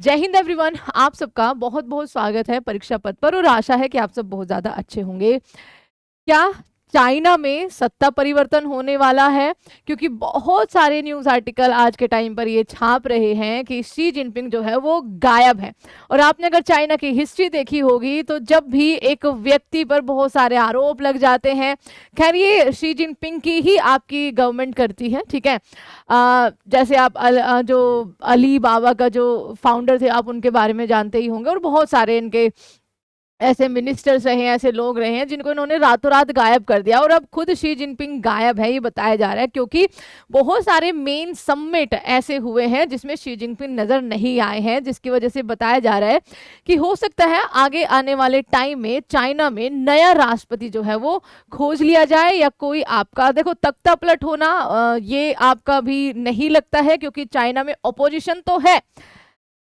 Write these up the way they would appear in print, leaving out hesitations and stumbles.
जय हिंद एवरीवन। आप सबका बहुत बहुत स्वागत है परीक्षा पथ पर और आशा है कि आप सब बहुत ज़्यादा अच्छे होंगे। क्या चाइना में सत्ता परिवर्तन होने वाला है? क्योंकि बहुत सारे न्यूज़ आर्टिकल आज के टाइम पर ये छाप रहे हैं कि शी जिनपिंग जो है वो गायब है। और आपने अगर चाइना की हिस्ट्री देखी होगी तो जब भी एक व्यक्ति पर बहुत सारे आरोप लग जाते हैं, खैर ये शी जिनपिंग की ही आपकी गवर्नमेंट करती है, ठीक है। जैसे आप जो अली बाबा का जो फाउंडर थे आप उनके बारे में जानते ही होंगे, और बहुत सारे इनके ऐसे मिनिस्टर्स रहे हैं, ऐसे लोग रहे हैं जिनको इन्होंने रातों रात गायब कर दिया। और अब खुद शी जिनपिंग गायब है ये बताया जा रहा है, क्योंकि बहुत सारे मेन समिट ऐसे हुए हैं जिसमें शी जिनपिंग नजर नहीं आए हैं, जिसकी वजह से बताया जा रहा है कि हो सकता है आगे आने वाले टाइम में चाइना में नया राष्ट्रपति जो है वो खोज लिया जाए, या कोई आपका देखो तख्ता पलट होना ये आपका भी नहीं लगता है, क्योंकि चाइना में अपोजिशन तो है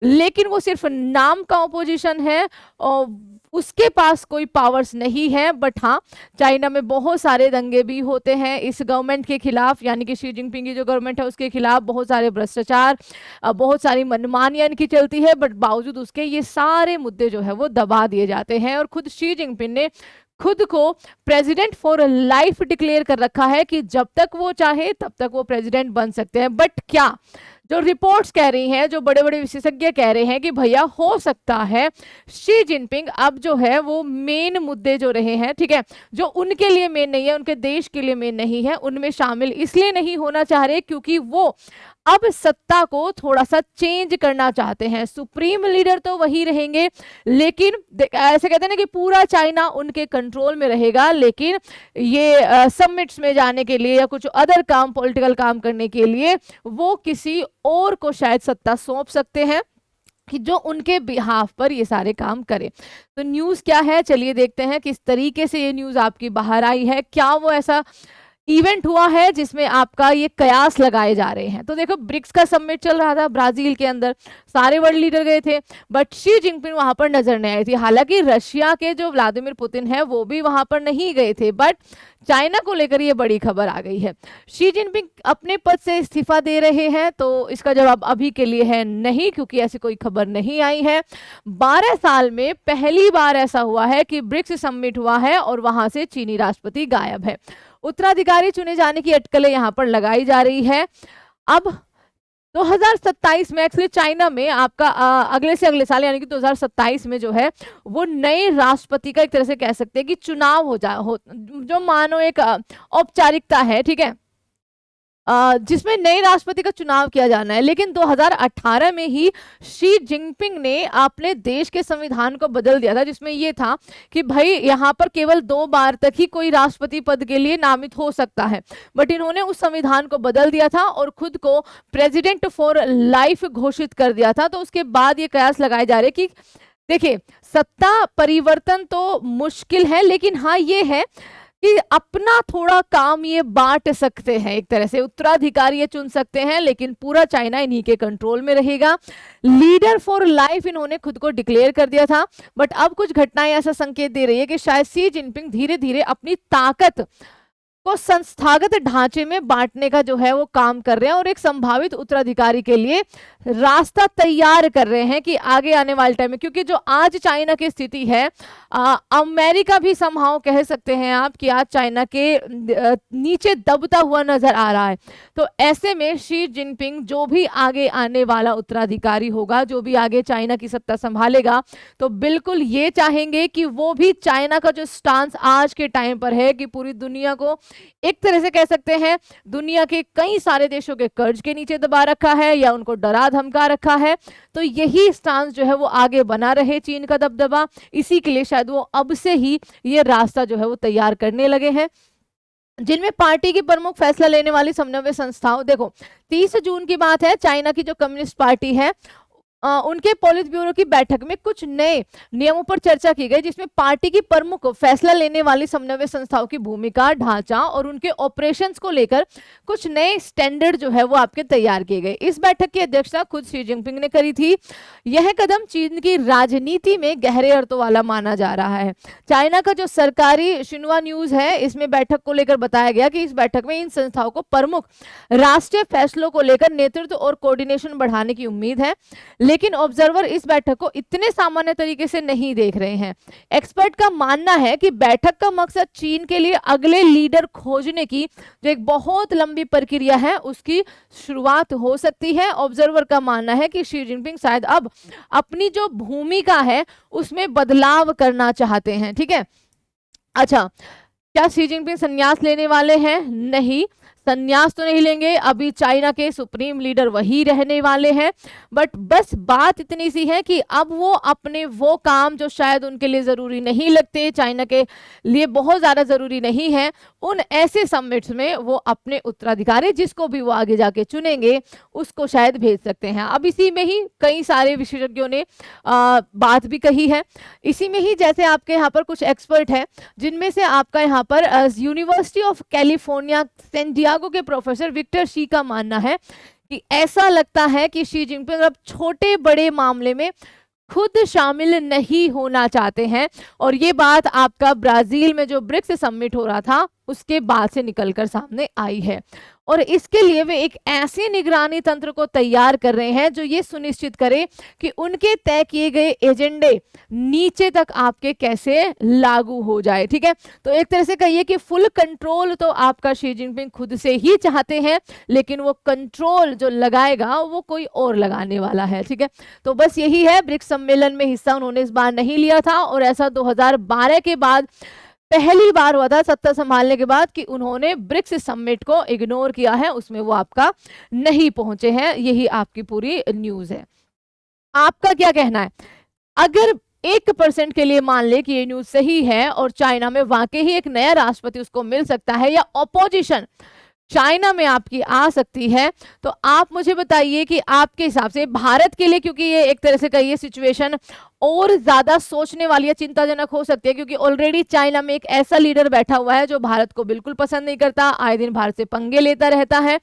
लेकिन वो सिर्फ नाम का अपोजिशन है और उसके पास कोई पावर्स नहीं है। बट हाँ, चाइना में बहुत सारे दंगे भी होते हैं इस गवर्नमेंट के खिलाफ, यानी कि शी जिनपिंग की जो गवर्नमेंट है उसके खिलाफ बहुत सारे भ्रष्टाचार, बहुत सारी मनमानियां इनकी चलती है। बट बावजूद उसके ये सारे मुद्दे जो है वो दबा दिए जाते हैं। और खुद शी जिनपिंग ने खुद को प्रेसिडेंट फॉर लाइफ डिक्लेयर कर रखा है कि जब तक वो चाहे तब तक वो प्रेसिडेंट बन सकते हैं। बट क्या जो रिपोर्ट्स कह रही हैं, जो बड़े बड़े विशेषज्ञ कह रहे हैं कि भैया हो सकता है शी जिनपिंग अब जो है वो मेन मुद्दे जो रहे हैं, ठीक है, जो उनके लिए मेन नहीं है, उनके देश के लिए मेन नहीं है, उनमें शामिल इसलिए नहीं होना चाह रहे क्योंकि वो अब सत्ता को थोड़ा सा चेंज करना चाहते हैं। सुप्रीम लीडर तो वही रहेंगे, लेकिन ऐसे कहते हैं ना कि पूरा चाइना उनके कंट्रोल में रहेगा, लेकिन ये समिट्स में जाने के लिए या कुछ अदर काम, पॉलिटिकल काम करने के लिए वो किसी और को शायद सत्ता सौंप सकते हैं कि जो उनके बिहाफ पर ये सारे काम करे। तो न्यूज़ क्या है, चलिए देखते हैं किस तरीके से ये न्यूज़ आपकी बाहर आई है। क्या वो ऐसा इवेंट हुआ है जिसमें आपका ये कयास लगाए जा रहे हैं? तो देखो, ब्रिक्स का समिट चल रहा था ब्राजील के अंदर, सारे वर्ल्ड लीडर गए थे, बट शी जिनपिंग वहां पर नजर नहीं आई थी। हालांकि रशिया के जो व्लादिमीर पुतिन है वो भी वहां पर नहीं गए थे, बट चाइना को लेकर ये बड़ी खबर आ गई है। शी जिनपिंग अपने पद से इस्तीफा दे रहे हैं, तो इसका जवाब अभी के लिए है नहीं, क्योंकि ऐसी कोई खबर नहीं आई है। 12 साल में पहली बार ऐसा हुआ है कि ब्रिक्स समिट हुआ है और वहां से चीनी राष्ट्रपति गायब है। उत्तराधिकारी चुने जाने की अटकलें यहां पर लगाई जा रही है। अब 2027 में एक्चुअली चाइना में आपका अगले से अगले साल यानी कि 2027 में जो है वो नए राष्ट्रपति का एक तरह से कह सकते हैं कि चुनाव हो जो मानो एक औपचारिकता है, ठीक है, जिसमें नए राष्ट्रपति का चुनाव किया जाना है। लेकिन 2018 में ही शी जिनपिंग ने अपने देश के संविधान को बदल दिया था, जिसमें यह था कि भाई यहाँ पर केवल 2 बार तक ही कोई राष्ट्रपति पद के लिए नामित हो सकता है। बट इन्होंने उस संविधान को बदल दिया था और खुद को प्रेसिडेंट फॉर लाइफ घोषित कर दिया था। तो उसके बाद ये कयास लगाए जा रहे कि देखिए, सत्ता परिवर्तन तो मुश्किल है, लेकिन हाँ ये है कि अपना थोड़ा काम ये बांट सकते हैं, एक तरह से उत्तराधिकारी ये चुन सकते हैं, लेकिन पूरा चाइना इन्हीं के कंट्रोल में रहेगा। लीडर फॉर लाइफ इन्होंने खुद को डिक्लेयर कर दिया था, बट अब कुछ घटनाएं ऐसा संकेत दे रही है कि शायद शी जिनपिंग धीरे धीरे अपनी ताकत को संस्थागत ढांचे में बांटने का जो है वो काम कर रहे हैं और एक संभावित उत्तराधिकारी के लिए रास्ता तैयार कर रहे हैं कि आगे आने वाले टाइम में, क्योंकि जो आज चाइना की स्थिति है, अमेरिका भी समहाउ कह सकते हैं आप कि आज चाइना के नीचे दबता हुआ नजर आ रहा है। तो ऐसे में शी जिनपिंग जो भी आगे आने वाला उत्तराधिकारी होगा, जो भी आगे चाइना की सत्ता संभालेगा, तो बिल्कुल ये चाहेंगे कि वो भी चाइना का जो स्टांस आज के टाइम पर है कि पूरी दुनिया को एक तरह से कह सकते हैं दुनिया के कई सारे देशों के कर्ज के नीचे दबा रखा है या उनको डरा धमका रखा है, तो यही स्टांस जो है वो आगे बना रहे चीन का दबदबा। इसी के लिए शायद वो अब से ही ये रास्ता जो है वो तैयार करने लगे हैं, जिनमें पार्टी की प्रमुख फैसला लेने वाली समन्वय संस्थाओं, देखो 30 जून की बात है, चाइना की जो कम्युनिस्ट पार्टी है उनके पॉलिट ब्यूरो की बैठक में कुछ नए नियमों पर चर्चा की गई, जिसमें पार्टी की प्रमुख फैसला लेने वाली समन्वय संस्थाओं की भूमिका, ढांचा और उनके ऑपरेशंस को लेकर कुछ नए स्टैंडर्ड जो है वो आपके तैयार किए गए। इस बैठक की अध्यक्षता खुद शी जिनपिंग ने करी थी। यह कदम चीन की राजनीति में गहरे अर्थों वाला माना जा रहा है। चाइना का जो सरकारी शिन्हुआ न्यूज है, इसमें बैठक को लेकर बताया गया कि इस बैठक में इन संस्थाओं को प्रमुख राष्ट्रीय फैसलों को लेकर नेतृत्व और कोऑर्डिनेशन बढ़ाने की उम्मीद है। लेकिन ऑब्जर्वर इस बैठक को इतने सामान्य तरीके से नहीं देख रहे हैं। एक्सपर्ट का मानना है कि बैठक का मकसद चीन के लिए अगले लीडर खोजने की जो एक बहुत लंबी प्रक्रिया है उसकी शुरुआत हो सकती है। ऑब्जर्वर का मानना है कि शी जिनपिंग शायद अब अपनी जो भूमिका है उसमें बदलाव करना चाहते हैं। ठीक है, अच्छा, क्या शी जिनपिंग संन्यास लेने वाले हैं? नहीं, संन्यास तो नहीं लेंगे, अभी चाइना के सुप्रीम लीडर वही रहने वाले हैं। बट बस बात इतनी सी है कि अब वो अपने वो काम जो शायद उनके लिए ज़रूरी नहीं लगते, चाइना के लिए बहुत ज़्यादा ज़रूरी नहीं है, उन ऐसे समिट्स में वो अपने उत्तराधिकारी जिसको भी वो आगे जाके चुनेंगे उसको शायद भेज सकते हैं। अब इसी में ही कई सारे विशेषज्ञों ने बात भी कही है। इसी में ही जैसे आपके यहाँ पर कुछ एक्सपर्ट हैं जिनमें से आपका यहाँ पर University of California San Diego के प्रोफेसर विक्टर शी का मानना है कि ऐसा लगता है कि शी जिनपिंग अब छोटे बड़े मामले में खुद शामिल नहीं होना चाहते हैं। और ये बात आपका ब्राजील में जो ब्रिक्स समिट हो रहा था उसके बाद से निकलकर सामने आई है। और इसके लिए वे एक ऐसे निगरानी तंत्र को तैयार कर रहे हैं जो ये सुनिश्चित करे कि उनके तय किए गए एजेंडे नीचे तक आपके कैसे लागू हो जाए। ठीक है, तो एक तरह से कहिए कि फुल कंट्रोल तो आपका शी जिनपिंग खुद से ही चाहते हैं, लेकिन वो कंट्रोल जो लगाएगा वो कोई और लगाने वाला है। ठीक है, तो बस यही है, ब्रिक्स सम्मेलन में हिस्सा उन्होंने इस बार नहीं लिया था और ऐसा 2012 के बाद पहली बार हुआ था सत्ता संभालने के बाद कि उन्होंने ब्रिक्स समिट को इग्नोर किया है, उसमें वो आपका नहीं पहुंचे हैं। यही आपकी पूरी न्यूज है। आपका क्या कहना है? अगर 1% के लिए मान ले कि ये न्यूज सही है और चाइना में वाकई ही एक नया राष्ट्रपति उसको मिल सकता है या ऑपोजिशन चाइना में आपकी आ सकती है, तो आप मुझे बताइए कि आपके हिसाब से भारत के लिए, क्योंकि ये एक तरह से कहिए सिचुएशन और ज्यादा सोचने वाली या चिंताजनक हो सकती है, क्योंकि ऑलरेडी चाइना में एक ऐसा लीडर बैठा हुआ है जो भारत को बिल्कुल पसंद नहीं करता, आए दिन भारत से पंगे लेता रहता है।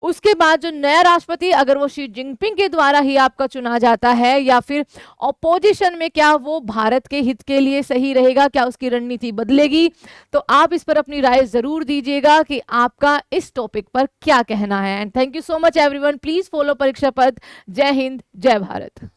उसके बाद जो नया राष्ट्रपति, अगर वो शी जिनपिंग के द्वारा ही आपका चुना जाता है या फिर ऑपोजिशन में, क्या वो भारत के हित के लिए सही रहेगा, क्या उसकी रणनीति बदलेगी? तो आप इस पर अपनी राय जरूर दीजिएगा कि आपका इस टॉपिक पर क्या कहना है। And thank you so much everyone, please follow परीक्षा पथ। जय हिंद, जय भारत।